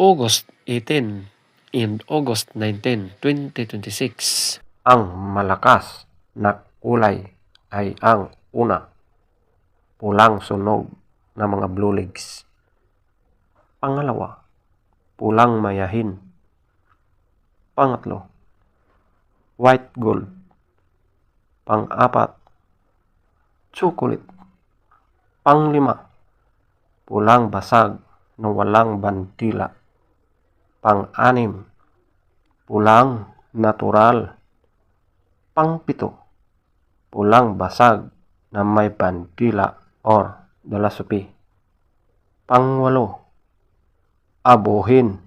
August 18 and August 19, 2026. Ang malakas na kulay ay ang una, pulang sunog na mga blue legs. Pangalawa, pulang mayahin. Pangatlo, white gold. Pang-apat, chocolate. Panglima, pulang basag na walang bandila. Pang-anim, pulang natural. Pangpito, pulang basag na may bandila or dalasupi. Pangwalo, abuhin.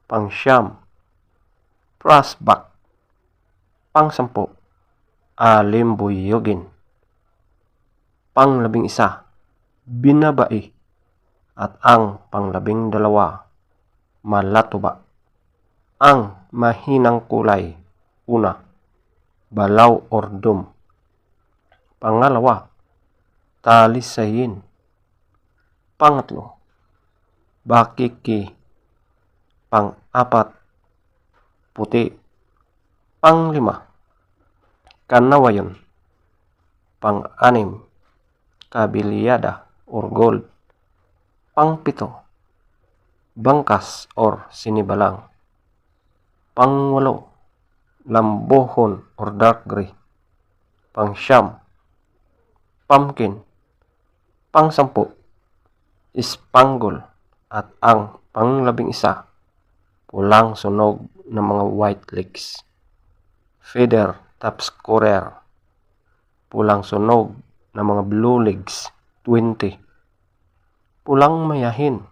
Pangsyam, frostback. Pangsampu, alimbuyugin. Panglabing-1, binabai. At ang panglabing-2, malatuba. Ang mahinang kulay, una, balaw or dum. Pangalawa, talisayin. Pangatlo, bakiki. Pang-apat, puti. Panglima, kanawayon. Pang-anim, kabilyada or gold. Pangpito, bangkas or sinibalang. Pangwalo, lambohon or dark gray. Pangsyam, pumpkin. Pangsampu, spangle. At ang panglabing-1, pulang sunog ng mga white legs. Feather top scorer, pulang sunog ng mga blue legs, 20. Pulang mayahin,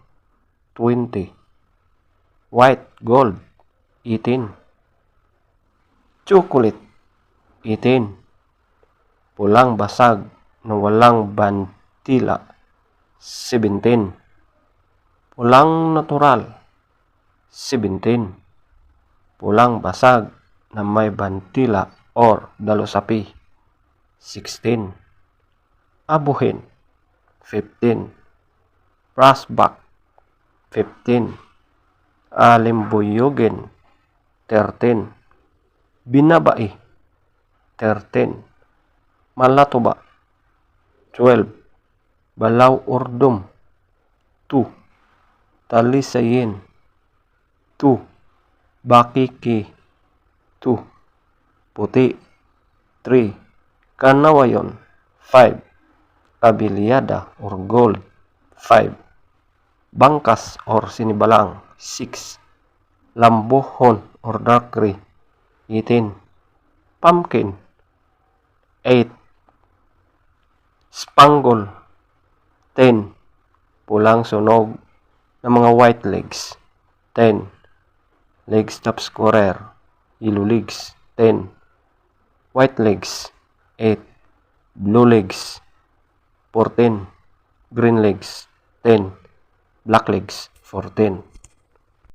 20. White gold, 18. Chocolate, 18. Pulang basag na walang bandila, 17. Pulang natural, 17. Pulang basag na may bandila or dalusapi, 16. Abuhin, 15. Frostback, 15. Alimbuyugin, 13. Binabai, 13. Malatuba, 12. Balaw or dum, 2. Talisayin, 2. Bakiki, 2. Puti, 3. Kanawayon, 5. Kabilyada or gold, 5. Bangkas or sinibalang, 6. Lambohon or dark gray, 18. Pumpkin, 8. Spangle, 10. Pulang sunog ng mga white legs, 10. Legs top scorer, yellow legs, 10. White legs, 8. Blue legs, 14. Green legs, 10. Black legs, 14.